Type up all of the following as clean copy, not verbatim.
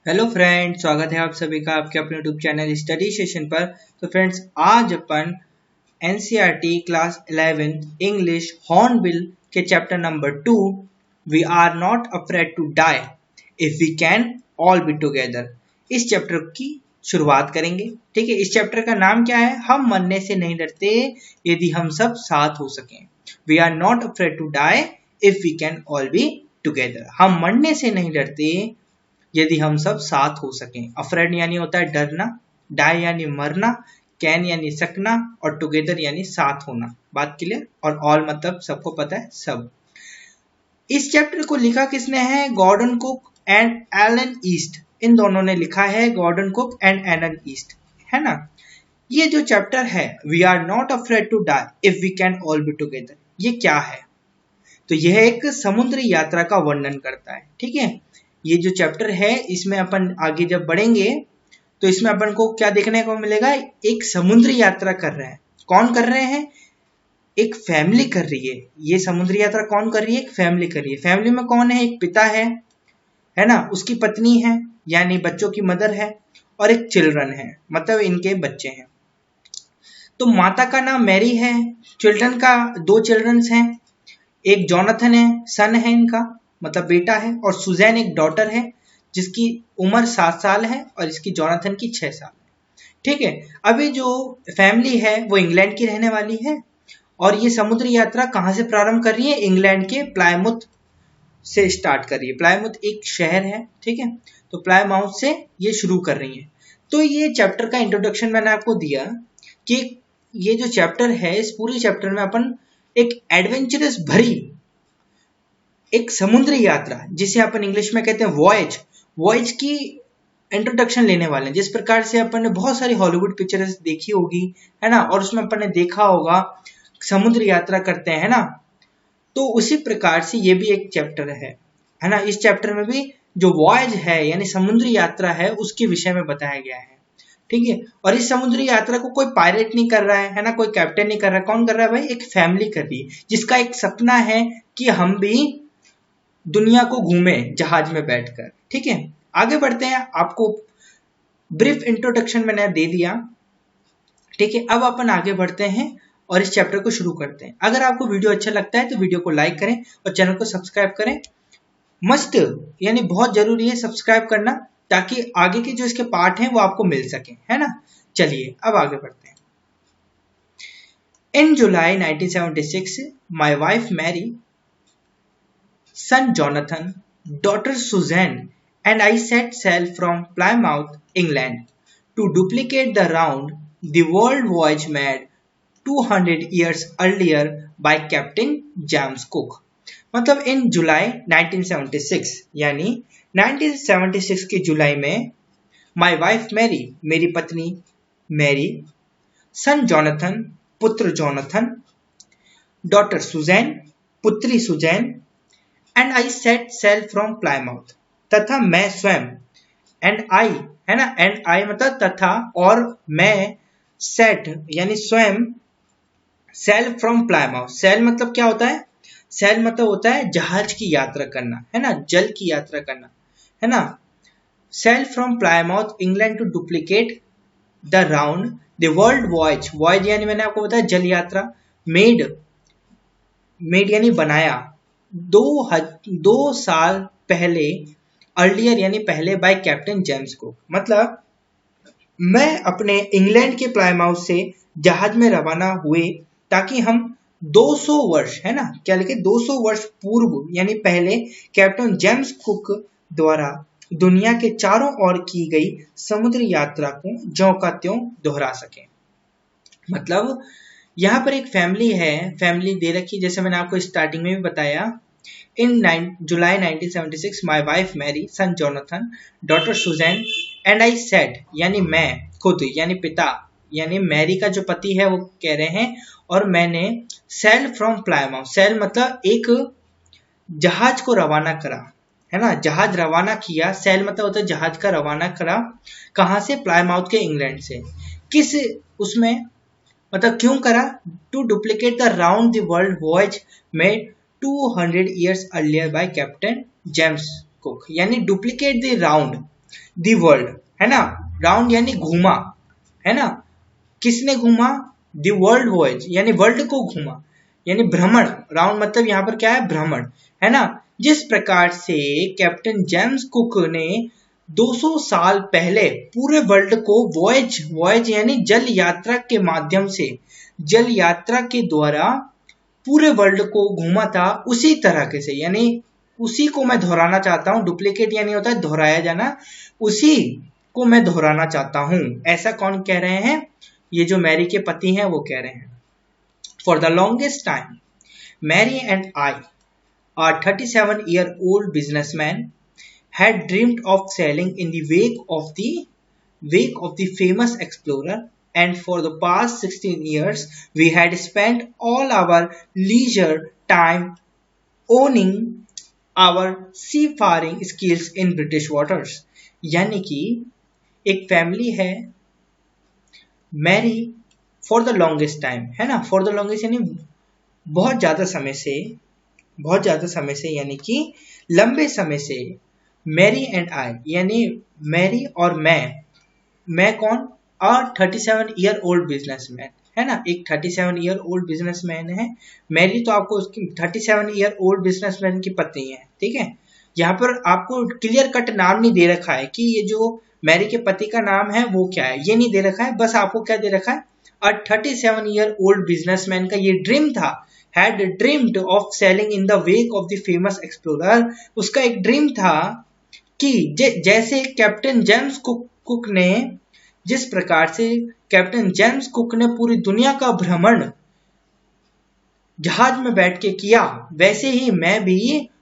Hello friends, स्वागत है आप सभी का आपके अपने यूट्यूब चैनल स्टडी सेशन पर। तो फ्रेंड्स, आज अपन एनसीईआरटी क्लास 11 इंग्लिश हॉर्नबिल के chapter number 2 we are not afraid to die if we can all be together, इस चैप्टर की शुरुआत करेंगे। ठीक है, इस चैप्टर का नाम क्या है? हम मरने से नहीं डरते यदि हम सब साथ हो सकें। We are not afraid to die if we can all be together. हम मरने से नहीं डरते यदि हम सब साथ हो सकें। अफ्रेड यानी होता है डरना, डाई यानी मरना, कैन यानी सकना और टुगेदर यानी साथ होना। बात क्लियर? और ऑल मतलब सबको पता है, सब। इस चैप्टर को लिखा किसने है? Gordon Cook and Alan East. इन दोनों ने लिखा है, Gordon Cook and Alan East, है ना। ये जो चैप्टर है we are not afraid to die if we can all be together, ये क्या है? तो यह एक समुद्री यात्रा का वर्णन करता है। ठीक है, ये जो चैप्टर है इसमें अपन आगे जब बढ़ेंगे तो इसमें अपन को क्या देखने को मिलेगा? एक समुद्री यात्रा कर रहे हैं। कौन कर रहे हैं? एक फैमिली कर रही है। ये समुद्री यात्रा कौन कर रही है? एक फैमिली कर रही है। फैमिली में कौन है? एक पिता है ना, उसकी पत्नी है यानी बच्चों की मदर है, और एक चिल्ड्रन है मतलब इनके बच्चे हैं। तो माता का नाम मैरी है, चिल्ड्रन का दो चिल्ड्रंस हैं, एक जॉनथन है, सन है इनका मतलब बेटा है, और सुजैन एक डॉटर है जिसकी उम्र 7 साल है और इसकी जॉनथन की 6 साल है। ठीक है, अभी जो फैमिली है वो इंग्लैंड की रहने वाली है और ये समुद्री यात्रा कहाँ से प्रारंभ कर रही है? इंग्लैंड के प्लायमाउथ से स्टार्ट कर रही है। प्लायमाउथ एक शहर है, ठीक है, तो प्लायमाउथ से ये शुरू कर रही है। तो ये चैप्टर का इंट्रोडक्शन मैंने आपको दिया कि ये जो चैप्टर है इस पूरी चैप्टर में अपन एक एडवेंचरस भरी एक समुद्री यात्रा, जिसे अपन इंग्लिश में कहते हैं वॉयज की इंट्रोडक्शन लेने वाले हैं। जिस प्रकार से अपन ने बहुत सारी हॉलीवुड पिक्चर्स देखी होगी, है ना, और उसमें अपन ने देखा होगा समुद्री यात्रा करते हैं ना, तो उसी प्रकार से ये भी एक चैप्टर है ना। इस चैप्टर में भी जो वॉयज है यानी समुद्री यात्रा है उसके विषय में बताया गया है। ठीक है, और इस समुद्री यात्रा को कोई पायलट नहीं कर रहा है ना, कोई कैप्टन नहीं कर रहा है। कौन कर रहा है भाई? एक फैमिली कर रही है जिसका एक सपना है कि हम भी दुनिया को घूमे जहाज में बैठकर। ठीक है, आगे बढ़ते हैं। आपको ब्रीफ इंट्रोडक्शन मैंने दे दिया। ठीक है, अब अपन आगे बढ़ते हैं और इस चैप्टर को शुरू करते हैं। अगर आपको वीडियो अच्छा लगता है तो वीडियो को लाइक करें और चैनल को सब्सक्राइब करें। मस्ट यानी बहुत जरूरी है सब्सक्राइब करना, ताकि आगे के जो इसके पार्ट हैं वो आपको मिल सके, है ना। चलिए अब आगे बढ़ते हैं। In July 1976 my wife Mary, son Jonathan, daughter Suzanne, and I set sail from Plymouth, England, to duplicate the round the world voyage made 200 years earlier by Captain James Cook। मतलब इन जुलाई 1976 यानी 1976 की जुलाई में माई wife Mary, मेरी पत्नी Mary, son Jonathan, पुत्र Jonathan, daughter Suzanne, पुत्री Suzanne, and I set sail from Plymouth, तथा मैं स्वयं, एंड आई है ना, एंड आई मतलब तथा, और मैं सेट यानी स्वयं, सेल फ्रॉम प्लायमाउथ। सेल मतलब क्या होता है? सेल मतलब होता है जहाज की यात्रा करना, है ना, जल की यात्रा करना, है ना। Sail from Plymouth England to duplicate the round the world voyage. Voyage यानी मैंने आपको बताया जल यात्रा, मेड यानी बनाया, 2 साल पहले, अर्लियर यानी पहले, बाय कैप्टन जेम्स कुक। मतलब मैं अपने इंग्लैंड के प्लायमाउथ से जहाज में रवाना हुए ताकि हम 200 वर्ष, है ना, क्या लिखे, 200 वर्ष पूर्व यानी पहले कैप्टन जेम्स कुक द्वारा दुनिया के चारों ओर की गई समुद्री यात्रा को ज्यों का त्यों दोहरा सके। मतलब यहाँ पर एक फैमिली है, फैमिली दे रखी, जैसे मैंने आपको स्टार्टिंग में भी बताया। In July 1976 my wife Mary, son Jonathan, daughter Suzanne, and I set यानी मैं खुद यानी पिता यानी मैरी का जो पति है वो कह रहे हैं, और मैंने सेल फ्रॉम प्लायमाउथ, सेल मतलब एक जहाज को रवाना करा, है ना, जहाज रवाना किया। सेल मतलब होता है जहाज का रवाना करा। कहाँ से? प्लायमाउथ के, इंग्लैंड से। किस उसमें मतलब क्यों करा? To duplicate the round the world voyage made 200 years earlier by captain James Cook, यानी duplicate the round the world, है ना, राउंड यानी घूमा, है ना, किसने घूमा, द वर्ल्ड वॉयज यानी वर्ल्ड को घूमा, यानी भ्रमण, राउंड मतलब यहाँ पर क्या है, भ्रमण, है ना। जिस प्रकार से कैप्टन जेम्स कुक ने 200 साल पहले पूरे वर्ल्ड को वॉयज, वॉयज यानी जल यात्रा के माध्यम से, जल यात्रा के द्वारा पूरे वर्ल्ड को घूमा था, उसी तरह से, यानी उसी को मैं दोहराना चाहता हूँ। डुप्लीकेट यानी होता है दोहराया जाना, उसी को मैं दोहराना चाहता हूँ। ऐसा कौन कह रहे हैं, ये जो मैरी के पति हैं वो कह रहे हैं। For the longest time Mary and I, a 37-year-old businessman, had dreamed of sailing in the wake of the famous explorer, and for the past 16 years we had spent all our leisure time owning our seafaring skills in British waters। यानी कि एक family है, Mary for the longest time, है ना, for the longest यानी बहुत ज्यादा समय से, बहुत ज्यादा समय से यानी कि लंबे समय से, मैरी एंड आई यानी मैरी और मैं कौन, अ 37-year-old बिजनेसमैन, है ना, एक 37-year-old बिजनेसमैन है। मैरी तो आपको उसकी 37-year-old बिजनेसमैन की पत्नी है, ठीक है। यहाँ पर आपको क्लियर कट नाम नहीं दे रखा है कि ये जो मैरी के पति का नाम है वो क्या है, ये नहीं दे रखा है, बस आपको क्या दे रखा है, अ 37-year-old बिजनेसमैन का ये ड्रीम था, had dreamed of sailing in the wake of the famous explorer। उसका एक ड्रीम था कि जैसे कैप्टन जेम्स कुक ने, जिस प्रकार से कैप्टन जेम्स कुक ने पूरी दुनिया का भ्रमण जहाज में बैठ के किया, वैसे ही मैं भी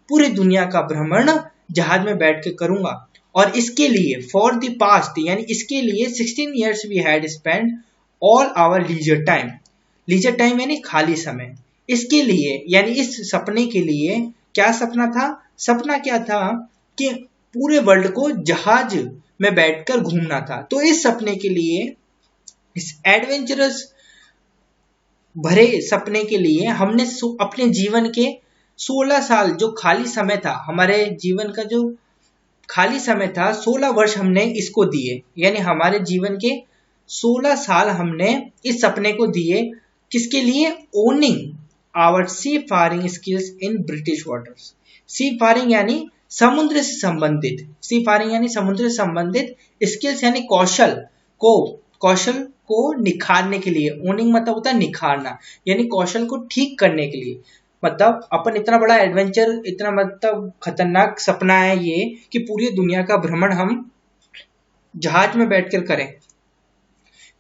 पूरी दुनिया का भ्रमण जहाज में बैठ के करूंगा। और इसके लिए फॉर द पास्ट यानी इसके लिए 16 years we had spend all our leisure time, leisure time यानी खाली समय, इसके लिए यानी इस सपने के लिए, क्या सपना था, सपना क्या था कि पूरे वर्ल्ड को जहाज में बैठकर घूमना था। तो इस सपने के लिए, इस एडवेंचरस भरे सपने के लिए हमने अपने जीवन के 16 साल जो खाली समय था, हमारे जीवन का जो खाली समय था 16 वर्ष हमने इसको दिए, यानी हमारे जीवन के 16 साल हमने इस सपने को दिए, किसके लिए, honing our seafaring skills in British waters. Seafaring यानी समुद्र से संबंधित, सी फारिंग यानी समुद्र से संबंधित, स्किल्स यानी कौशल को निखारने के लिए, ओनिंग मतलब होता है निखारना, यानी कौशल को ठीक करने के लिए। मतलब अपन इतना बड़ा एडवेंचर, इतना मतलब खतरनाक सपना है ये कि पूरी दुनिया का भ्रमण हम जहाज में बैठकर करें,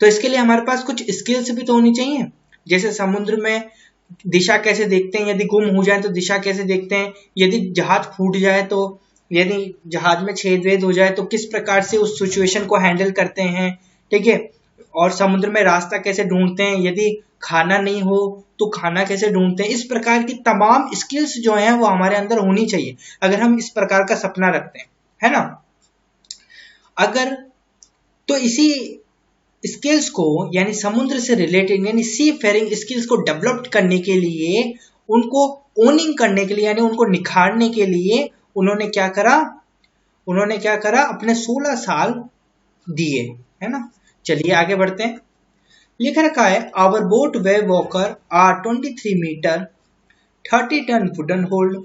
तो इसके लिए हमारे पास कुछ स्किल्स भी तो होनी चाहिए। जैसे समुद्र में दिशा कैसे देखते हैं, यदि गुम हो जाए तो दिशा कैसे देखते हैं, यदि जहाज फूट जाए तो, यदि जहाज में छेद वेद हो जाए तो किस प्रकार से उस सिचुएशन को हैंडल करते हैं, ठीक है। और समुद्र में रास्ता कैसे ढूंढते हैं, यदि खाना नहीं हो तो खाना कैसे ढूंढते हैं। इस प्रकार की तमाम स्किल्स जो हैं वो हमारे अंदर होनी चाहिए अगर हम इस प्रकार का सपना रखते हैं, है ना। अगर तो इसी स्किल्स को यानी समुद्र से रिलेटेड यानी सी फेरिंग स्किल्स को डेवलप करने के लिए, उनको ओनिंग करने के लिए यानी उनको निखारने के लिए उन्होंने क्या करा, अपने 16 साल दिए, है ना। चलिए आगे बढ़ते हैं। लिख रखा है our boat Wave Walker are 23 metre 30 ton wooden hold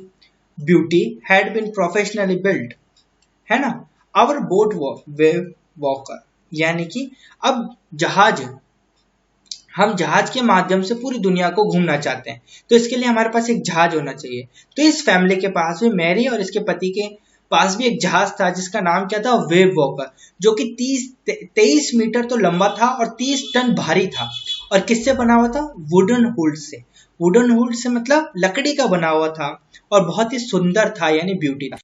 beauty had been professionally built, है ना। आवर बोट वेव वॉकर यानी कि अब हम जहाज के माध्यम से पूरी दुनिया को घूमना चाहते हैं, तो इसके लिए हमारे पास एक जहाज होना चाहिए। तो इस फैमिली के पास भी, मैरी और इसके पति के पास भी एक जहाज था जिसका नाम क्या था, वेव वॉकर, जो कि 23 मीटर तो लंबा था और 30 टन भारी था। और किससे बना हुआ था, वुडन हुड से। वुडन हुड से मतलब लकड़ी का बना हुआ था और बहुत ही सुंदर था, यानी ब्यूटी था।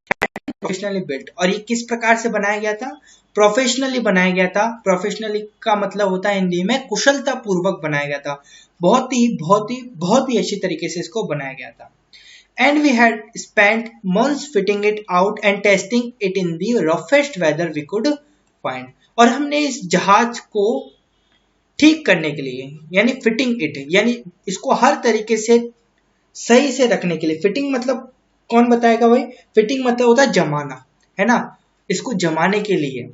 प्रोफेशनली बिल्ट, और ये किस प्रकार से बनाया गया था, प्रोफेशनली बनाया गया था। प्रोफेशनली का मतलब होता है हिंदी में कुशलता पूर्वक बनाया गया था, बहुत ही अच्छी तरीके से इसको बनाया गया था। And we had spent months fitting it out and testing it in the roughest weather we could find। और हमने इस जहाज को ठीक करने के लिए यानी फिटिंग इट यानी इसको हर तरीके से सही से रखने के लिए, फिटिंग मतलब कौन बताएगा भाई, फिटिंग मतलब होता है जमाना, है ना। इसको जमाने के लिए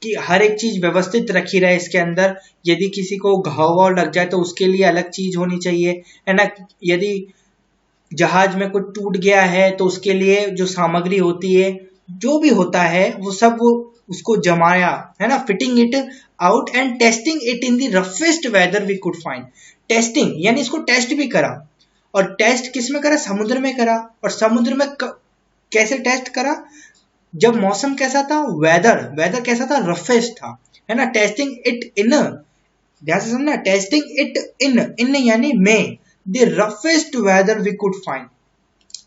कि हर एक चीज व्यवस्थित रखी रहे इसके अंदर। यदि किसी को घाव वाव लग जाए तो उसके लिए अलग चीज होनी चाहिए, है ना। यदि जहाज में कुछ टूट गया है तो उसके लिए जो सामग्री होती है, जो भी होता है वो सब वो उसको जमाया, है ना। Fitting it out and testing it in the roughest weather we could find. Testing यानी इसको टेस्ट भी करा, और टेस्ट किस में करा, समुद्र में करा। और समुद्र में कैसे टेस्ट करा, जब मौसम कैसा था, वेदर कैसा था, रफेस्ट था, है ना। टेस्टिंग इट इन, ध्यान से समझना, टेस्टिंग इट इन यानी में, the roughest weather we could find.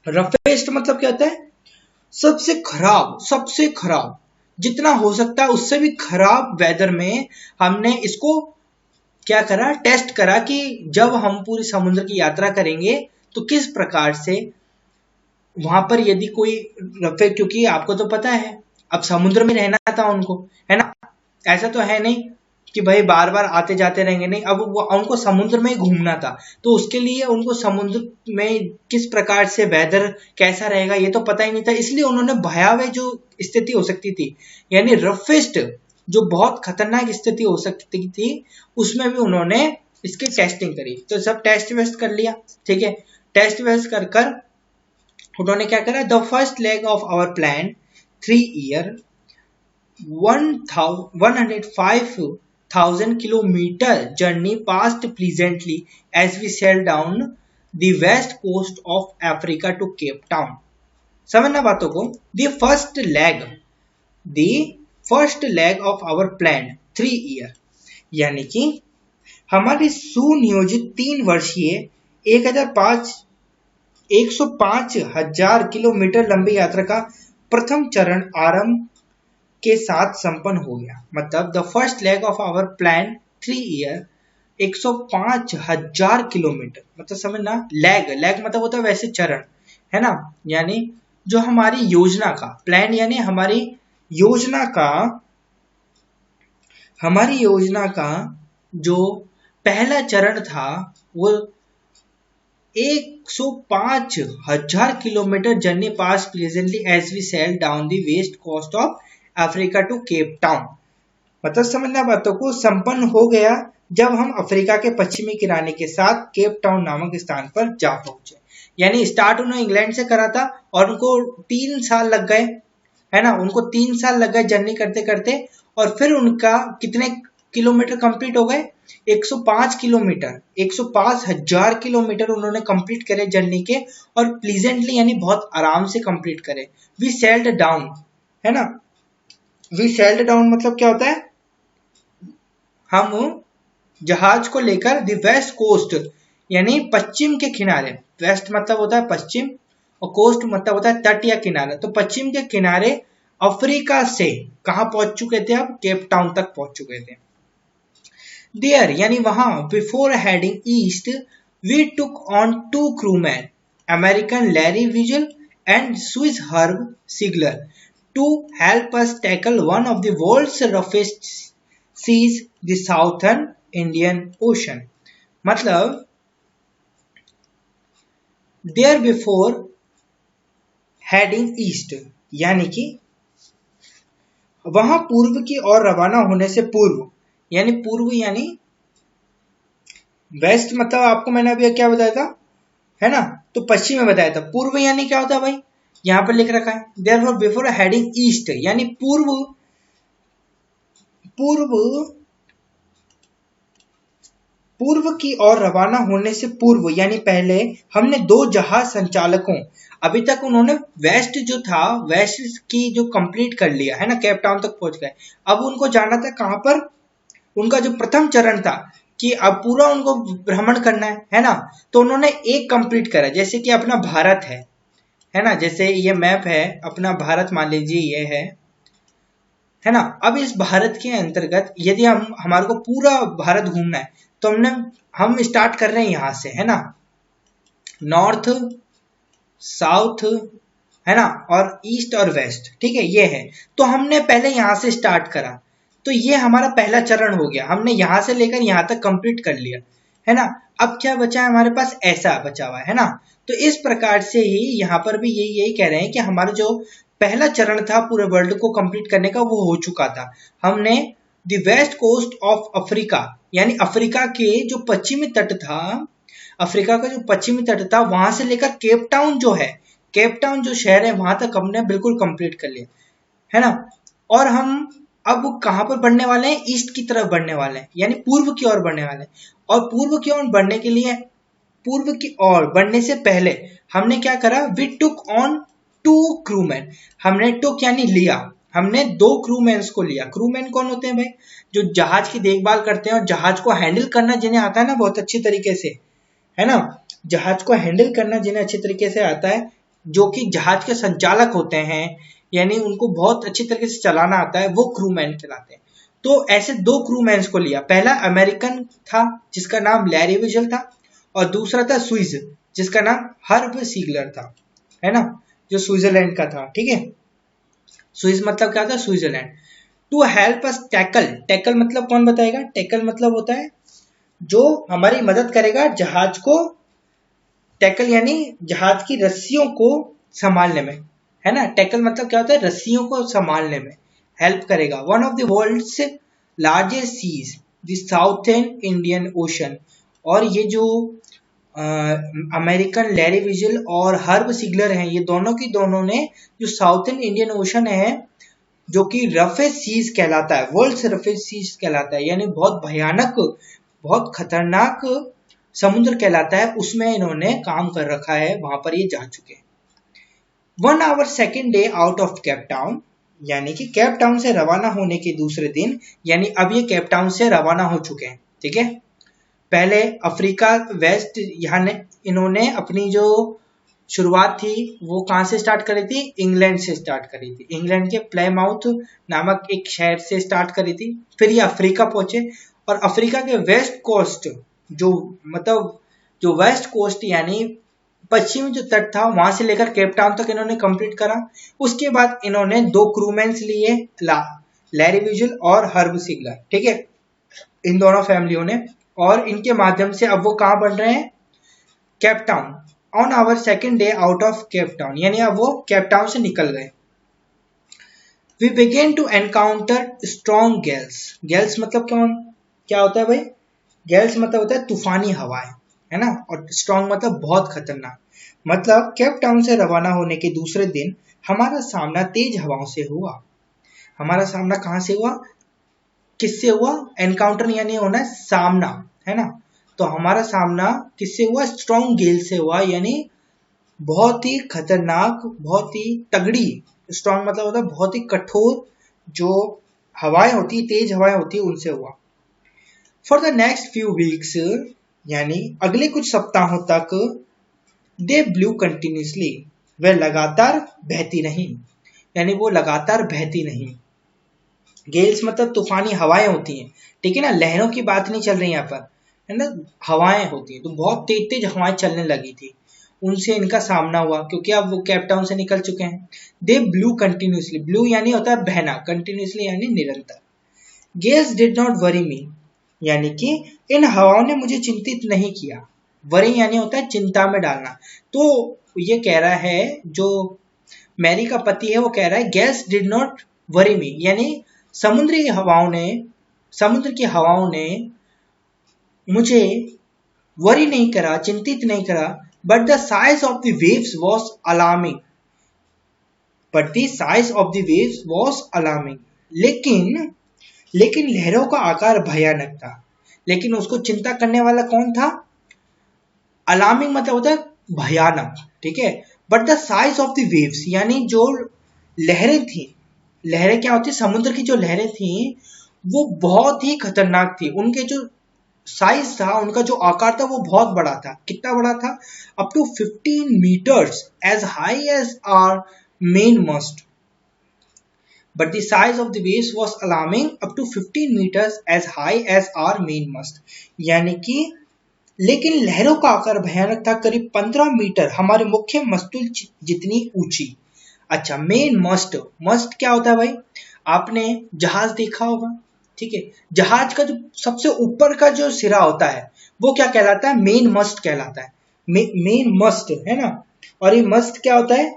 Roughest मतलब क्या होता है, सबसे खराब जितना हो सकता है उससे भी खराब वेदर में हमने इसको क्या करा, टेस्ट करा कि जब हम पूरी समुद्र की यात्रा करेंगे तो किस प्रकार से वहां पर यदि कोई रफे, क्योंकि आपको तो पता है अब समुद्र में रहना था उनको, है ना। ऐसा तो है नहीं कि भाई बार बार आते जाते रहेंगे, नहीं, अब वो उनको समुद्र में ही घूमना था। तो उसके लिए उनको समुद्र में किस प्रकार से वेदर कैसा रहेगा ये तो पता ही नहीं था, इसलिए उन्होंने भयावह जो स्थिति हो सकती थी, यानी रफेस्ट जो बहुत खतरनाक स्थिति हो सकती थी, उसमें भी उन्होंने इसकी टेस्टिंग करी। तो सब टेस्ट वेस्ट कर लिया, ठीक है। टेस्ट वेस्ट कर कर उन्होंने क्या करा, the first leg of our plan 3 year 105,000 kilometer journey passed pleasantly as we sailed down the west coast of Africa to Cape Town। समझना बातों को। The first leg of our planned 3 year, यानी कि हमारी सुनियोजित 3 वर्षीय 105,000 किलोमीटर लंबी यात्रा का प्रथम चरण आरंभ के साथ संपन्न हो गया। मतलब the first leg of our plan 3 year 105,000 kilometre, मतलब समझना, लेग मतलब होता है वैसे चरण, है ना। यानी जो हमारी योजना का प्लान, यानी हमारी योजना का जो पहला चरण था वो 105,000 kilometre journey pass pleasantly as we sail down the west coast of Africa to Cape Town. मतलब समझना बातों को, संपन्न हो गया जब हम अफ्रीका के पश्चिमी किनारे के साथ केप टाउन नामक स्थान पर जा पहुंचे। यानी स्टार्ट उन्होंने इंग्लैंड से करा था और उनको 3 साल लग गए, है ना। उनको 3 साल लग गए जर्नी करते करते, और फिर उनका कितने किलोमीटर कंप्लीट हो गए, 105,000 किलोमीटर उन्होंने कंप्लीट करे जर्नी के, और प्लीजेंटली यानी बहुत आराम से कंप्लीट करे। वी सेल्ड डाउन, है ना। वी सेल्ड डाउन मतलब क्या होता है, हम जहाज को लेकर द वेस्ट कोस्ट यानी पश्चिम के किनारे, वेस्ट मतलब होता है पश्चिम और कोस्ट मतलब होता है तट या किनारा, तो पश्चिम के किनारे अफ्रीका से कहां पहुंच चुके थे, अब केप टाउन तक पहुंच चुके थे। देयर यानी वहां, before heading east we took on 2 crewmen, American Larry Vigil and Swiss Herb Sigler, to help us tackle one of the world's roughest seas, the Southern Indian Ocean। मतलब there before heading east, यानी कि वहां पूर्व की ओर रवाना होने से पूर्व, यानी पूर्व यानी वेस्ट, मतलब आपको मैंने अभी क्या बताया था, है ना। तो पश्चिम में बताया था। पूर्व यानी क्या होता है भाई, यहां पर लिख रखा है, therefore before heading east, यानी पूर्व की ओर रवाना होने से पूर्व, यानी पहले हमने 2 जहाज संचालकों, अभी तक उन्होंने वेस्ट जो था, वेस्ट की जो कंप्लीट कर लिया, है ना, केप टाउन तक पहुंच गए। अब उनको जाना था कहां पर, उनका जो प्रथम चरण था कि अब पूरा उनको भ्रमण करना है ना। तो उन्होंने एक कंप्लीट करा, जैसे कि अपना भारत है ना, जैसे ये मैप है अपना भारत, मान लीजिए ये है ना। अब इस भारत के अंतर्गत यदि हमारे को पूरा भारत घूमना है तो हम स्टार्ट कर रहे हैं यहां से, है ना, नॉर्थ साउथ, है ना, और ईस्ट और वेस्ट, ठीक है, ये है। तो हमने पहले यहां से स्टार्ट करा, तो ये हमारा पहला चरण हो गया, हमने यहां से लेकर यहां तक कंप्लीट कर लिया, है ना। अब क्या बचा है हमारे पास, ऐसा बचा हुआ है ना। तो इस प्रकार से ही यहाँ पर भी यही कह रहे हैं कि हमारा जो पहला चरण था पूरे वर्ल्ड को कंप्लीट करने का, वो हो चुका था। हमने the west coast of Africa, यानी अफ्रीका के जो पश्चिमी तट था, अफ्रीका का जो पश्चिमी तट था, वहां से लेकर केप टाउन जो है, केप टाउन जो शहर है, वहां तक हमने बिल्कुल कंप्लीट कर लिया, है ना। और हम अब कहां पर बढ़ने वाले हैं? ईस्ट की तरफ बढ़ने वाले हैं, यानी पूर्व की ओर बढ़ने वाले हैं। और पूर्व की ओर बढ़ने के लिए, पूर्व की ओर बढ़ने से पहले हमने क्या करा? We took on 2 crewmen. हमने टुक यानी लिया, हमने 2 क्रूमैन्स को लिया। क्रूमैन कौन होते हैं भाई? जो जहाज की देखभाल करते हैं और जहाज को हैंडल करना जिन्हें आता है ना बहुत अच्छी तरीके से, है ना। जहाज को हैंडल करना जिन्हें अच्छी तरीके से आता है, जो कि जहाज के संचालक होते हैं, यानी उनको बहुत अच्छी तरीके से चलाना आता है, वो क्रूमैन कहलाते हैं। तो ऐसे 2 क्रूमैन्स को लिया। पहला अमेरिकन था जिसका नाम लैरी विजल था, और दूसरा था स्विस जिसका नाम हर्ब सीगलर था, है ना, जो स्विट्जरलैंड का था। ठीक है, स्विस मतलब क्या था? Switzerland. To help us tackle, tackle मतलब कौन बताएगा? टैकल मतलब होता है जो हमारी मदद करेगा जहाज को, टैकल यानी जहाज की रस्सियों को संभालने में, है ना। टैकल मतलब क्या होता है? रस्सियों को संभालने में हेल्प करेगा। One of the world's largest seas, the southern Indian Ocean. और ये जो अमेरिकन लैरी विजल और हर्ब सिगलर हैं, ये दोनों की दोनों ने जो साउथर्न इंडियन ओशन है, जो कि रफेस्ट सीज कहलाता है, वर्ल्ड्स रफेस्ट सीज कहलाता है, यानी बहुत भयानक, बहुत खतरनाक समुद्र कहलाता है, उसमें इन्होंने काम कर रखा है, वहां पर ये जा चुके हैं। 1 our second day out of Cape Town, यानी कि केप टाउन से रवाना होने के दूसरे दिन, यानी अब ये केप टाउन से रवाना हो चुके हैं। ठीक है, पहले अफ्रीका वेस्ट, यहाँ इन्होंने अपनी जो शुरुआत थी वो कहां से स्टार्ट करी थी? इंग्लैंड से स्टार्ट करी थी। इंग्लैंड के प्लेमाउथ नामक एक शहर से स्टार्ट करी थी। फिर ये अफ्रीका पहुंचे, और अफ्रीका के वेस्ट कोस्ट, जो मतलब जो वेस्ट कोस्ट यानी पश्चिमी जो तट था, वहां से लेकर केप टाउन तक इन्होंने कंप्लीट करा। उसके बाद इन्होंने 2 क्रूमैन्स लिए, लैरी विजल और हर्ब सिगलर। ठीक है, इन दोनों फैमिलियों ने, और इनके माध्यम से अब वो कहां बढ़ रहे हैं? Cape Town. On our second day out of Cape Town, यानी अब वो केप टाउन से निकल गए। We began to encounter strong gales. Gales मतलब क्या होता है भाई? गैल्स मतलब होता है तूफानी हवाएं, है ना। और स्ट्रॉन्ग मतलब बहुत खतरनाक। मतलब केप टाउन से रवाना होने के दूसरे दिन हमारा सामना तेज हवाओं से हुआ। हमारा सामना कहां से हुआ? किससे हुआ? एनकाउंटर यानी होना है सामना, है ना। तो हमारा सामना किससे हुआ? स्ट्रॉन्ग गेल से हुआ, यानी बहुत ही खतरनाक, बहुत ही तगड़ी। स्ट्रॉन्ग मतलब होता है बहुत ही कठोर, जो हवाएं होती है, तेज हवाएं होती है, उनसे हुआ। For the next few weeks, यानी अगले कुछ सप्ताहों तक, दे ब्लू कंटिन्यूसली, वे लगातार बहती नहीं, यानी वो लगातार बहती नहीं। गेल्स मतलब तूफानी हवाएं होती हैं, ठीक है ना, लहरों की बात नहीं चल रही यहाँ पर, है ना, हवाएं होती हैं। तो बहुत तेज तेज हवाएं चलने लगी थी, उनसे इनका सामना हुआ, क्योंकि अब वो केप टाउन से निकल चुके हैं। दे ब्लू कंटिन्यूसली, ब्लू यानी होता है बहना, कंटिन्यूसली यानी निरंतर। गेल्स डिड नॉट वरी मी, यानी कि इन हवाओं ने मुझे चिंतित नहीं किया। वरी यानी होता है चिंता में डालना। तो ये कह रहा है, जो मैरी का पति है वो कह रहा है गेल्स डिड नॉट वरी मी, यानी समुद्र की हवाओं ने मुझे वरी नहीं करा, चिंतित नहीं करा। But the size of the waves was alarming, but the size of the waves was alarming, लेकिन लहरों का आकार भयानक था। लेकिन उसको चिंता करने वाला कौन था? अलार्मिंग मतलब होता है भयानक, ठीक है। But the size of the waves, यानी जो लहरें थी, लहरें क्या होती है? समुद्र की जो लहरें थी वो बहुत ही खतरनाक थी। उनके जो साइज था, उनका जो आकार था वो बहुत बड़ा था। कितना बड़ा था? Up to 15 metres, as high as our main mast. But the size of the waves was alarming, up to 15 meters as high as our main mast. यानी कि लेकिन लहरों का आकार भयानक था, करीब 15 मीटर, हमारे मुख्य मस्तूल जितनी ऊंची। अच्छा, मेन मस्ट, मस्ट क्या होता है भाई? आपने जहाज देखा होगा, ठीक है। जहाज का जो सबसे ऊपर का जो सिरा होता है वो क्या कहलाता है? मेन मस्ट कहलाता है। मेन मस्ट, है ना। और ये मस्ट क्या होता है?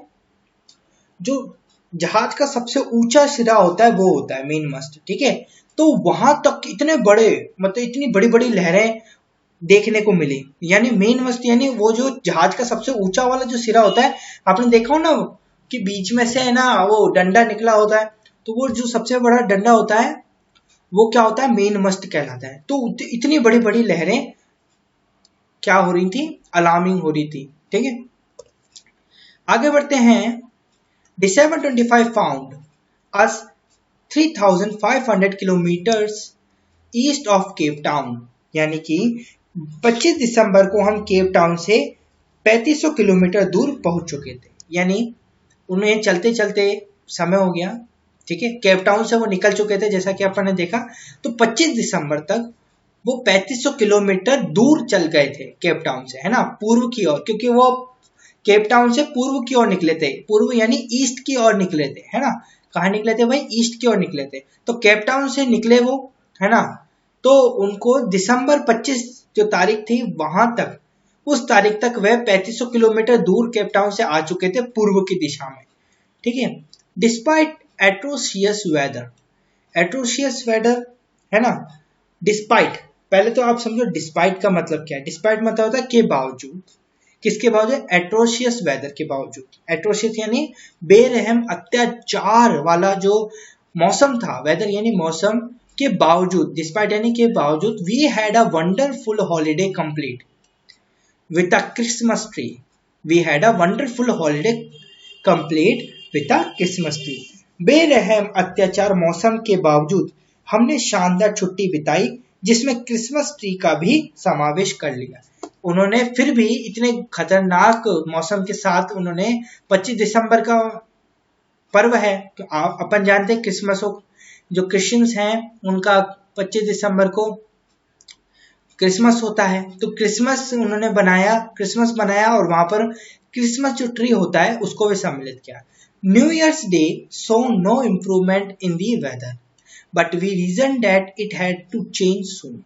जो जहाज का सबसे ऊंचा सिरा होता है वो होता है मेन मस्ट, ठीक है। तो वहां तक इतने बड़े, मतलब इतनी बड़ी बड़ी लहरें देखने को मिली। यानी मेन मस्ट यानी वो जो जहाज का सबसे ऊंचा वाला जो सिरा होता है, आपने देखा हो ना कि बीच में से है ना वो डंडा निकला होता है, तो वो जो सबसे बड़ा डंडा होता है वो क्या होता है, मेन मस्ट कहलाता है। तो इतनी बड़ी बड़ी लहरें क्या हो रही थी, अलार्मिंग हो रही थी, ठीक है। आगे बढ़ते हैं। December 25 found us 3,500 kilometres east of Cape Town, यानी कि 25 दिसंबर को हम केप टाउन से 3500 किलोमीटर दूर पहुंच चुके थे। यानी उन्हें चलते चलते समय हो गया, ठीक है। केप टाउन से वो निकल चुके थे जैसा कि अपन ने देखा। तो 25 दिसंबर तक वो 3500 किलोमीटर दूर चल गए थे केप टाउन से, है ना, पूर्व की ओर, क्योंकि वो केप टाउन से पूर्व की ओर निकले थे। पूर्व यानी ईस्ट की ओर निकले थे, है ना। कहाँ निकले थे भाई, ईस्ट की ओर निकले थे। तो केप टाउन से निकले वो, है ना। तो उनको दिसंबर 25 जो तारीख थी वहां तक, उस तारीख तक वह 3500 किलोमीटर दूर केप टाउन से आ चुके थे पूर्व की दिशा में, ठीक है। Despite atrocious weather, atrocious weather, है ना। डिस्पाइट, पहले तो आप समझो डिस्पाइट का मतलब क्या है। डिस्पाइट मतलब होता है के बावजूद, किसके बावजूद, एट्रोशियस वेदर के बावजूद। एट्रोशियस यानी बेरहम अत्याचार वाला जो मौसम था, वेदर यानी मौसम के बावजूद, डिस्पाइट यानी के बावजूद, we had a wonderful holiday complete with a Christmas tree, we had a wonderful holiday complete with a Christmas tree. बेरहम अत्याचार मौसम के बावजूद हमने शानदार छुट्टी बिताई जिसमें क्रिसमस ट्री का भी समावेश कर लिया। उन्होंने फिर भी इतने खतरनाक मौसम के साथ उन्होंने 25 दिसंबर का पर्व है, तो आप अपन जानते हैं क्रिसमस हो, जो क्रिश्चियंस हैं उनका 25 दिसंबर को क्रिसमस होता है। तो क्रिसमस उन्होंने बनाया, क्रिसमस बनाया और वहां पर क्रिसमस जो ट्री होता है उसको भी सम्मिलित किया। New Year's Day so no improvement in the weather but we reasoned that it had to change soon,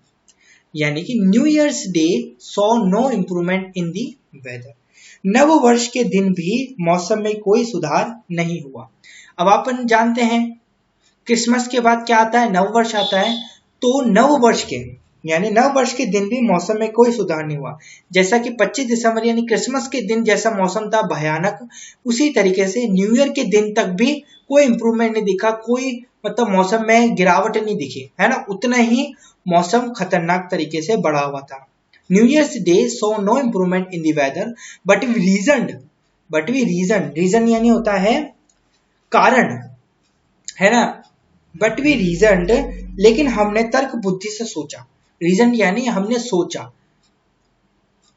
यानी कि New Year's Day saw no improvement in the weather, नव वर्ष के दिन भी मौसम में कोई सुधार नहीं हुआ। अब अपन जानते हैं क्रिसमस के बाद क्या आता है, नव वर्ष आता है। तो नव वर्ष के यानी नव वर्ष के दिन भी मौसम में कोई सुधार नहीं हुआ। जैसा कि 25 दिसंबर यानी क्रिसमस के दिन जैसा मौसम था भयानक, उसी तरीके से न्यू ईयर के दिन तक भी कोई इंप्रूवमेंट नहीं दिखा, कोई मतलब मौसम में गिरावट नहीं दिखी, है ना। उतना ही मौसम खतरनाक तरीके से बढ़ा हुआ था। New Year's Day so no improvement in the weather but we reason यानी होता है कारण, है ना। बट वी रीजन, लेकिन हमने तर्क बुद्धि से सोचा, रीजन यानी हमने सोचा,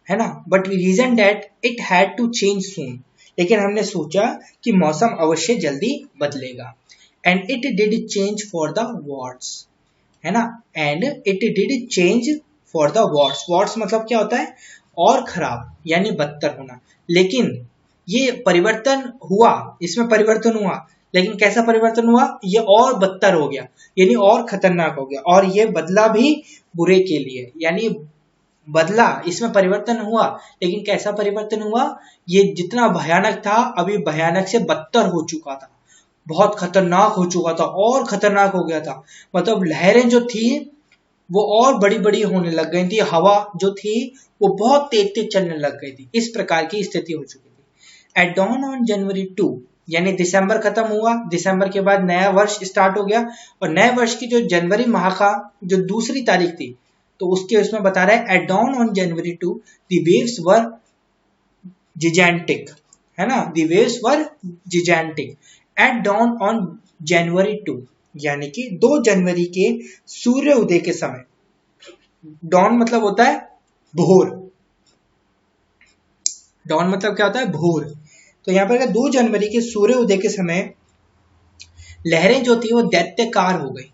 है ना। But we reasoned that it had to change soon, लेकिन हमने सोचा कि मौसम अवश्य जल्दी बदलेगा। And it did change for the words, है ना। And it did change for the words, words मतलब क्या होता है, और खराब यानी बदतर होना। लेकिन ये परिवर्तन हुआ, इसमें परिवर्तन हुआ, लेकिन कैसा परिवर्तन हुआ, ये और बदतर हो गया, यानी और खतरनाक हो गया, और ये बदला भी बुरे के लिए। यानी बदला, इसमें परिवर्तन हुआ, लेकिन कैसा परिवर्तन हुआ, ये जितना भयानक था अभी भयानक से बदतर हो चुका था, बहुत खतरनाक हो चुका था, और खतरनाक हो गया था। मतलब लहरें जो थी वो और बड़ी बड़ी होने लग गई थी, हवा जो थी वो बहुत तेज तेज चलने लग गई थी, इस प्रकार की स्थिति हो चुकी थी। एट डॉन ऑन जनवरी 2, यानी दिसंबर खत्म हुआ, दिसंबर के बाद नया वर्ष स्टार्ट हो गया, और नए वर्ष की जो जनवरी माह का जो दूसरी तारीख थी, तो उसके उसमें बता रहा है at dawn on January 2 the waves were gigantic, है ना, the waves were gigantic at dawn on January 2, यानी कि 2 जनवरी के सूर्य उदय के समय। डॉन मतलब होता है भोर, डॉन मतलब क्या होता है, भोर। तो यहाँ पर 2 जनवरी के सूर्य उदय के समय लहरें जो थी वो दैत्यकार हो गई।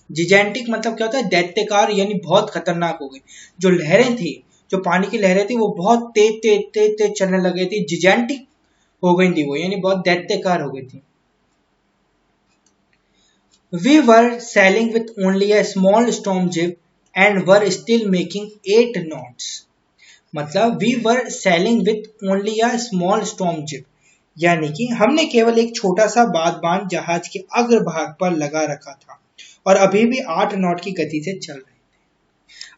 जिजेंटिक मतलब क्या होता है, दैत्यकार, यानी बहुत खतरनाक हो गई। जो लहरें थी, जो पानी की लहरें थी वो बहुत तेज तेज तेज तेज चलने लग गई थी, जिजेंटिक हो गई थी वो, यानी बहुत दैत्यकार हो गई थी। We were sailing with only a small storm jib and were still making 8 knots. मतलब we were sailing with only a small storm jib, यानी कि हमने केवल एक छोटा सा बादबान जहाज के अग्रभाग पर लगा रखा था और अभी भी 8 नॉट की गति से चल रहे थे।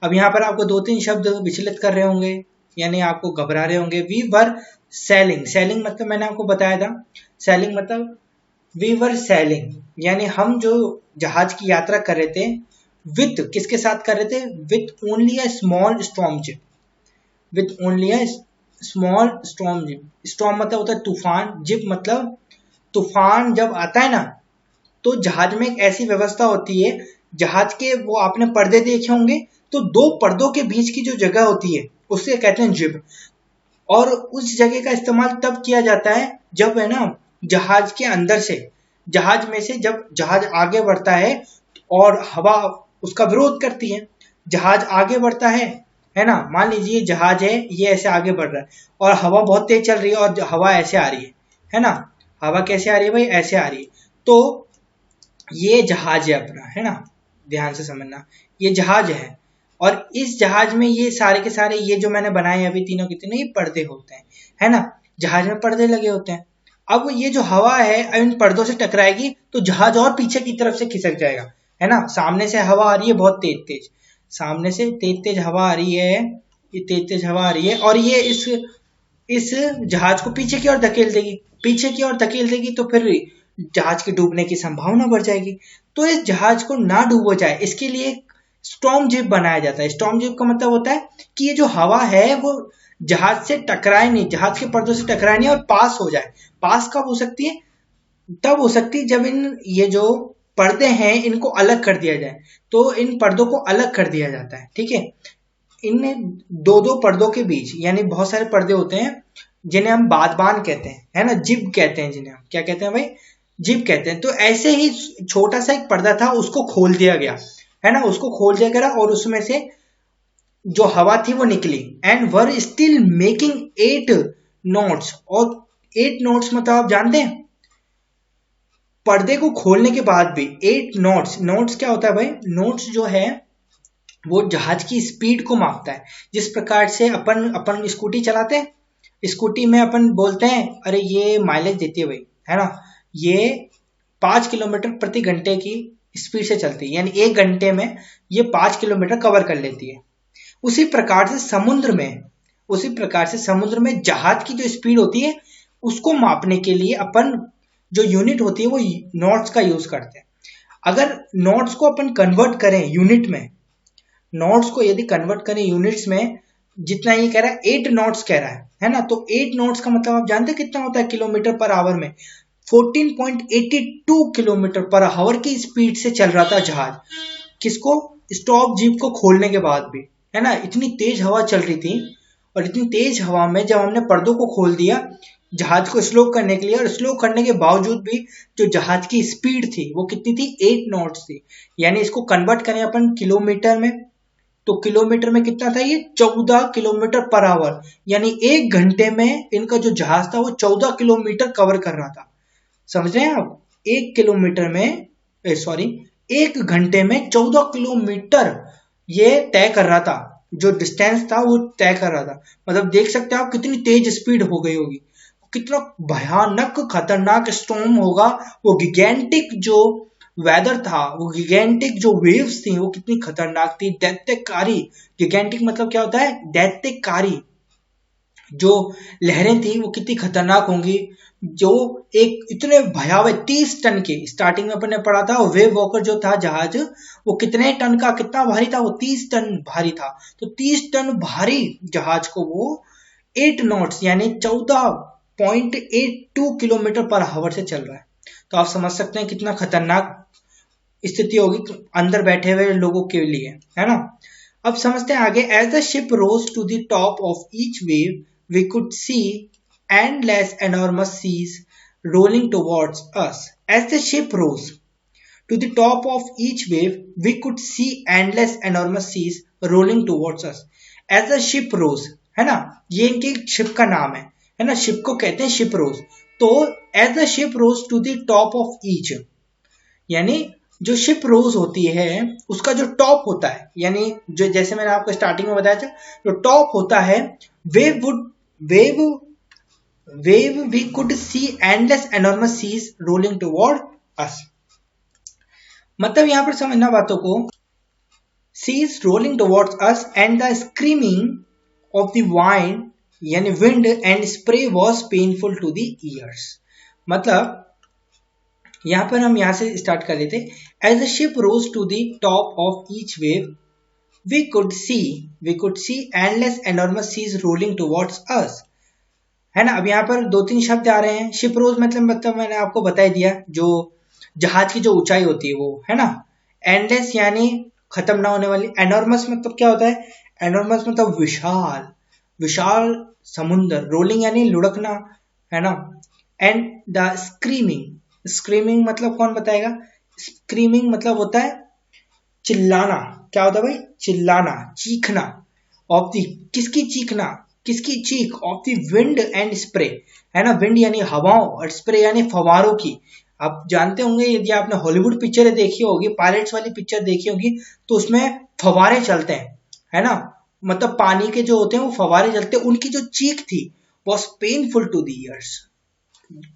अब यहाँ पर आपको 2-3 शब्द विचलित कर रहे होंगे, यानी आपको घबरा रहे होंगे। वी वर सेलिंग, सेलिंग मतलब मैंने आपको बताया था, सेलिंग मतलब वी वर सेलिंग, यानी हम जो जहाज की यात्रा कर रहे थे विथ किसके साथ कर रहे थे, with only a small storm zip, with only a small storm zip. Storm मतलब होता है तूफान, जिप मतलब तूफान जब आता है ना तो जहाज में एक ऐसी व्यवस्था होती है, जहाज के वो आपने पर्दे देखे होंगे, तो 2 पर्दों के बीच की जो जगह होती है उससे कहते हैं जिब। और उस जगह का इस्तेमाल तब किया जाता है जब है ना जहाज के अंदर से, जहाज में से जब जहाज आगे बढ़ता है और हवा उसका विरोध करती है, जहाज आगे बढ़ता है ना। मान लीजिए जहाज है ये ऐसे आगे बढ़ रहा है और हवा बहुत तेज चल रही है और हवा ऐसे आ रही है ना। हवा कैसे आ रही है भाई, ऐसे आ रही है। तो ये जहाज है अपना, है ना, ध्यान से समझना, ये जहाज और इस जहाज में ये सारे के सारे ये जो मैंने बनाए अभी तीनों के तीनों ये पर्दे होते हैं, है ना, जहाज में पर्दे लगे होते हैं। अब ये जो हवा है इन पर्दों से टकराएगी तो जहाज और पीछे की तरफ से खिसक जाएगा, है ना। सामने से हवा आ रही है बहुत तेज तेज, सामने से तेज तेज हवा आ रही है, ये तेज तेज हवा आ रही है और ये इस जहाज को पीछे की ओर धकेल देगी, पीछे की ओर धकेल देगी तो फिर जहाज के डूबने की संभावना बढ़ जाएगी। तो इस जहाज को ना डूबो जाए इसके लिए स्टॉर्म जिप बनाया जाता है। स्टॉर्म जिप का मतलब होता है कि ये जो हवा है वो जहाज से टकराए नहीं, जहाज के पर्दों से टकराए नहीं और पास हो जाए। पास कब हो सकती है, तब हो सकती है जब इन ये जो पर्दे हैं इनको अलग कर दिया जाए, तो इन पर्दों को अलग कर दिया जाता है, ठीक है। इनमें 2-2 पर्दों के बीच, यानी बहुत सारे पर्दे होते हैं जिन्हें हम बादबान कहते हैं, है ना, जिब कहते हैं, जिन्हें हम क्या कहते हैं भाई, जिब कहते हैं। तो ऐसे ही छोटा सा एक पर्दा था उसको खोल दिया गया, है ना, उसको खोल दिया गया और उसमें से जो हवा थी वो निकली। And were still making 8 knots, और 8 नॉट्स मतलब आप जानते हैं पर्दे को खोलने के बाद भी 8 नॉट्स। नॉट्स क्या होता है भाई, नॉट्स जो है वो जहाज की स्पीड को मापता है। जिस प्रकार से अपन स्कूटी चलाते हैं, स्कूटी में अपन बोलते हैं अरे ये माइलेज देती है भाई, है ना, ये 5 किलोमीटर प्रति घंटे की स्पीड से चलती है, यानी 1 घंटे में ये 5 किलोमीटर कवर कर लेती है। उसी प्रकार से समुद्र में जहाज की जो स्पीड होती है उसको मापने के लिए अपन जो यूनिट होती है वो नॉट्स का यूज करते हैं। अगर नॉट्स को अपन कन्वर्ट करें यूनिट में, नॉट्स को यदि कन्वर्ट करें यूनिट्स में, जितना ये कह रहा है 8 नॉट्स कह रहा है ना, तो 8 नॉट्स का मतलब आप जानते हैं कितना होता है किलोमीटर पर आवर में, 14.82 किलोमीटर पर आवर की स्पीड से चल रहा था जहाज। किसको, स्टॉप जिप को खोलने के बाद भी, है ना, इतनी तेज हवा चल रही थी। और इतनी तेज हवा में जब हमने पर्दों को खोल दिया जहाज को स्लो करने के लिए, और स्लो करने के बावजूद भी जो जहाज की स्पीड थी वो कितनी थी, 8 नॉट्स थी। यानी इसको कन्वर्ट करें अपन किलोमीटर में, तो किलोमीटर में कितना था ये, 14 किलोमीटर पर आवर, यानी 1 घंटे में इनका जो जहाज था वो 14 किलोमीटर कवर कर रहा था। समझ रहे हैं आप, 1 किलोमीटर में 1 घंटे में 14 किलोमीटर ये तय कर रहा था, जो डिस्टेंस था वो तय कर रहा था। मतलब देख सकते हैं आप कितनी तेज स्पीड हो गई होगी, कितना भयानक खतरनाक स्टॉर्म होगा। वो गिगेंटिक जो वेदर था, वो गिगेंटिक जो वेव्स थी वो कितनी खतरनाक थी, दैत्यकारी। गिगेंटिक मतलब क्या होता है, दैत्यकारी। जो लहरें थी वो कितनी खतरनाक होंगी, जो एक इतने भयावह 30 टन के, स्टार्टिंग में अपन ने पढ़ा था वेव वॉकर जो था जहाज, वो कितने टन का, कितना भारी था वो, 30 टन भारी था। तो 30 टन भारी जहाज को वो 8 नॉट्स यानी 14.82 किलोमीटर पर आवर से चल रहा है। तो आप समझ सकते हैं कितना खतरनाक स्थिति होगी अंदर बैठे हुए लोगों के लिए, है ना। अब समझते हैं आगे। As the ship rose to the top of each wave we could see endless enormous seas rolling towards us. As the ship rose to the top of each wave, we could see endless enormous seas rolling towards us. As the ship rose, है ना, ये इनकी ship का नाम है ना, ship को कहते हैं शिप रोज। तो as the ship rose to the top of each, यानी जो शिप रोज होती है उसका जो टॉप होता है, यानी जो जैसे मैंने आपको स्टार्टिंग में बताया था, जो टॉप होता है wave wave we could see endless enormous seas rolling toward us. मतलब यहां पर समझना बातों को, seas rolling towards us and the screaming of the wind यानी wind and spray was painful to the ears. मतलब यहां पर हम यहां से स्टार्ट कर लेते, as the ship rose to the top of each wave we could see endless enormous seas rolling towards us, है ना. अब यहाँ पर दो तीन शब्द आ रहे हैं. शिप रोज मतलब मैंने आपको बता दिया, जो जहाज की जो ऊंचाई होती है वो, है ना. एंडलेस यानी खत्म ना होने वाली. एनॉर्मस मतलब क्या होता है, एनॉर्मस मतलब विशाल, विशाल समुद्र. रोलिंग यानी लुढ़कना, है ना. एंड द स्क्रीमिंग मतलब कौन बताएगा. स्क्रीमिंग मतलब होता है चिल्लाना. क्या होता है भाई, चिल्लाना, चीखना. ऑफ दी, किसकी चीखना, किसकी चीख. Of the wind and spray, है ना. विंड यानी हवाओं और स्प्रे यानी फवारों की. आप जानते होंगे यदि आपने हॉलीवुड पिक्चरें देखी होगी, पायरेट्स वाली पिक्चर देखी होगी, तो उसमें फवारे चलते हैं, है ना. मतलब पानी के जो होते हैं वो फवारे चलते हैं. उनकी जो चीख थी was painful to the ears,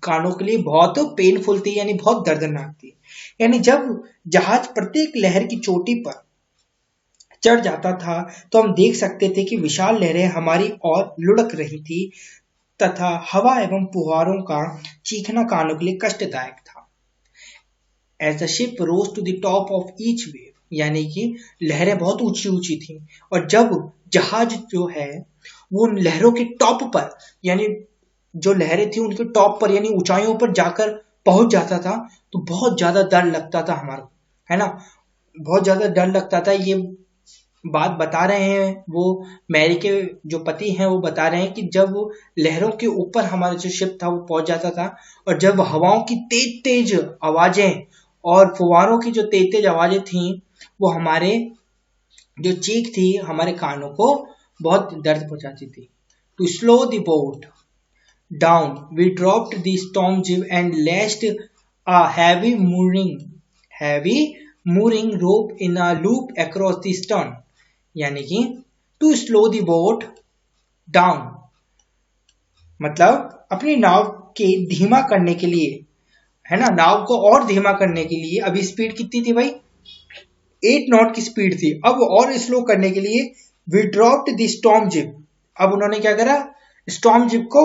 कानों के लिए बहुत पेनफुल थी, यानी बहुत दर्दनाक थी. यानी जब जहाज प्रत्येक लहर की चोटी पर चढ़ जाता था तो हम देख सकते थे कि विशाल लहरें हमारी ओर लुढ़क रही थी तथा हवा एवं फुहारों का चीखना कानों के लिए कष्टदायक था. As the ship rose to the top of each wave, यानी कि लहरें बहुत ऊंची ऊंची थी, और जब जहाज जो है वो लहरों के टॉप पर, यानी जो लहरें थी उनके टॉप पर यानी ऊंचाइयों पर जाकर पहुंच जाता था, तो बहुत ज्यादा डर लगता था हमारा, है ना. बहुत ज्यादा डर लगता था. ये बात बता रहे हैं वो मैरी के जो पति हैं, वो बता रहे हैं कि जब लहरों के ऊपर हमारा जो शिप था वो पहुंच जाता था, और जब हवाओं की तेज तेज आवाजें और फुवारों की जो तेज तेज आवाजें थी, वो हमारे जो चीख थी हमारे कानों को बहुत दर्द पहुंचाती थी. To slow the boat down we dropped the storm jib and lashed a heavy mooring rope in a loop across the stern. यानी कि to slow the boat down मतलब अपनी नाव के धीमा करने के लिए, है ना. नाव को और धीमा करने के लिए, अभी स्पीड कितनी थी भाई, 8 नॉट की स्पीड थी. अब और स्लो करने के लिए we dropped the storm jib. अब उन्होंने क्या करा, स्टॉर्म जिब को,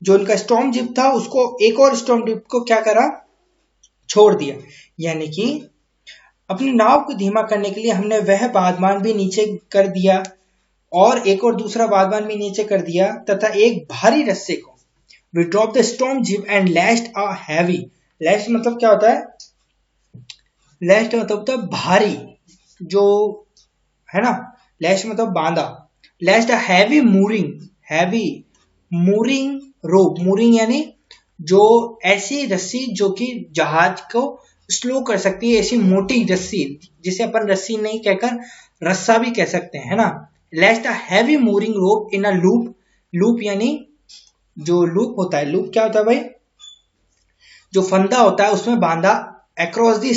जो उनका स्टॉर्म जिब था उसको, एक और स्टॉर्म जिब को क्या करा, छोड़ दिया. यानी कि अपनी नाव को धीमा करने के लिए हमने वह बादमान भी नीचे कर दिया और एक और दूसरा बादमान भी नीचे कर दिया तथा एक भारी रस्से को, we dropped the storm jib and lashed a heavy, लैश मतलब क्या होता है, लैश मतलब होता है भारी, जो, है ना. लैश मतलब बांधा. lashed a heavy mooring rope. Mooring यानी जो ऐसी रस्सी जो कि जहाज को स्लो कर सकती है, ऐसी मोटी रस्सी जिसे अपन रस्सी नहीं कहकर रस्सा भी कह सकते हैं, है ना. lashed a heavy mooring rope in a loop यानी जो लूप होता है, लूप क्या होता है भाई, जो फंदा होता है उसमें बांधा. across the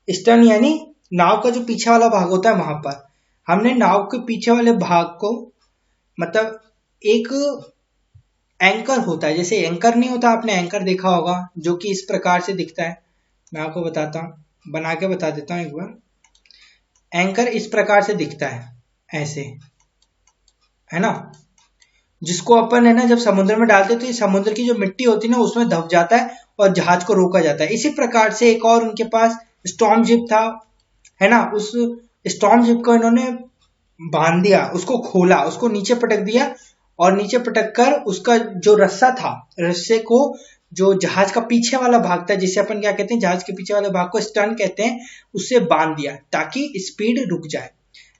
stern यानी नाव का जो पीछे वाला भाग होता है वहां पर हमने नाव के पीछे वाले भाग को, मतलब एक एंकर होता है, जैसे एंकर नहीं होता, आपने एंकर देखा होगा जो कि इस प्रकार से दिखता है. मैं आपको बताता हूँ, बना के बता देता हूँ एक बार. एंकर इस प्रकार से दिखता है, ऐसे, है ना. जिसको अपन, है ना, जब समुद्र में डालते तो ये समुद्र की जो मिट्टी होती है ना उसमें दब जाता है और जहाज को रोका जाता है. इसी प्रकार से एक और उनके पास स्टॉर्म जिब था, है ना. उस स्टॉर्म जिब को इन्होंने बांध दिया, उसको खोला, उसको नीचे पटक दिया और नीचे पटक कर उसका जो रस्सा था, रस्से को जो जहाज का पीछे वाला भाग था, जिसे अपन क्या कहते हैं, जहाज के पीछे वाले भाग को स्टर्न कहते हैं, उससे बांध दिया ताकि स्पीड रुक जाए.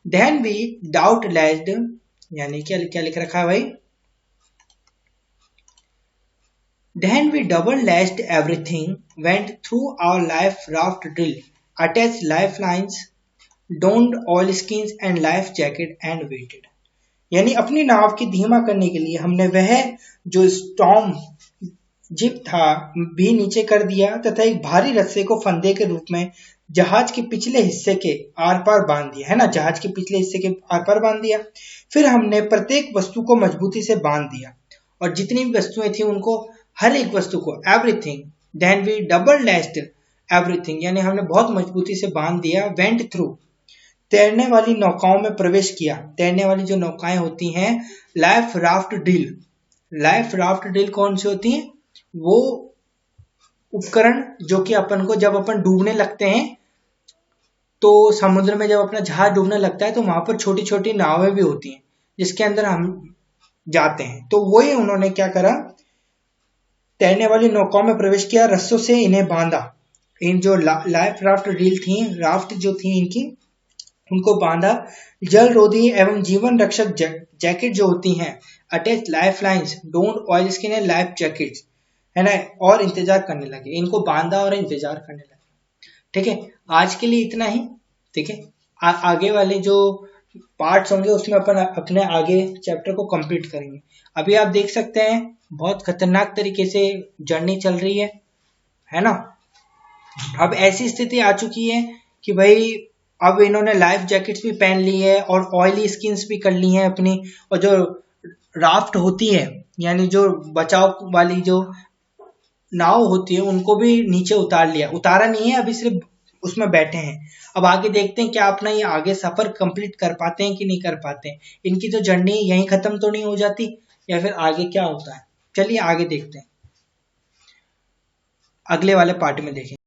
देन वी डाउट लैस्ड, यानी क्या क्या लिख रखा है भाई, then we double lashed everything, went through our life raft drill, attached life lines, donned oil skins and life jacket and waited. यानी अपनी नाव की धीमा करने के लिए हमने वह जो स्टॉर्म जिब था भी नीचे कर दिया तथा एक भारी रस्से को फंदे के रूप में जहाज के पिछले हिस्से के आर पार बांध दिया, है ना. जहाज के पिछले हिस्से के आर पार बांध दिया. फिर हमने प्रत्येक वस्तु को मजबूती से बांध दिया और जितनी भी वस्तुएं थी उनको, हर एक वस्तु को, everything, then we double dashed everything, यानी हमने बहुत मजबूती से बांध दिया, वेंट थ्रू, तैरने वाली नौकाओं में प्रवेश किया। तैरने वाली जो नौकाएं होती हैं, life raft drill, life raft drill कौन सी होती है? वो उपकरण जो कि अपन को जब अपन डूबने लगते हैं, तो समुद्र में जब अपना जहाज डूबने लगता है तो वहां पर छोटी छोटी नावें भी होती हैं जिसके अंदर हम जाते हैं। तो वही उन्होंने क्या करा, तैरने वाली नौकाओं में प्रवेश किया, रस्सों से इन्हें बांधा। इन जो लाइफ राफ्ट रील थी, राफ्ट जो थी इनकी, उनको बांधा। जल रोधी एवं जीवन रक्षक जैकेट जो होती हैं, attach life lines, don't oil skin and life jackets, है ना, और इंतजार करने लगे। इनको बांधा और इंतजार करने लगे। ठीक है, आज के लिए इतना ही। ठीक है, आगे वाले जो पार्ट्स होंगे उसमें अपन अपने आगे चैप्टर को कंप्लीट करेंगे। अभी आप देख सकते हैं बहुत खतरनाक तरीके से जर्नी चल रही है ना। अब ऐसी स्थिति आ चुकी है कि भाई अब इन्होंने लाइफ जैकेट्स भी पहन ली है और ऑयली स्किन्स भी कर ली हैं अपनी, और जो राफ्ट होती है यानी जो बचाव वाली जो नाव होती है उनको भी नीचे उतार लिया, उतारा नहीं है अभी, सिर्फ उसमें बैठे हैं। अब आगे देखते हैं क्या अपना ये आगे सफर कंप्लीट कर पाते हैं कि नहीं कर पाते हैं। इनकी तो जर्नी यहीं खत्म तो नहीं हो जाती, या फिर आगे क्या होता है। चलिए आगे देखते हैं, अगले वाले पार्ट में देखेंगे।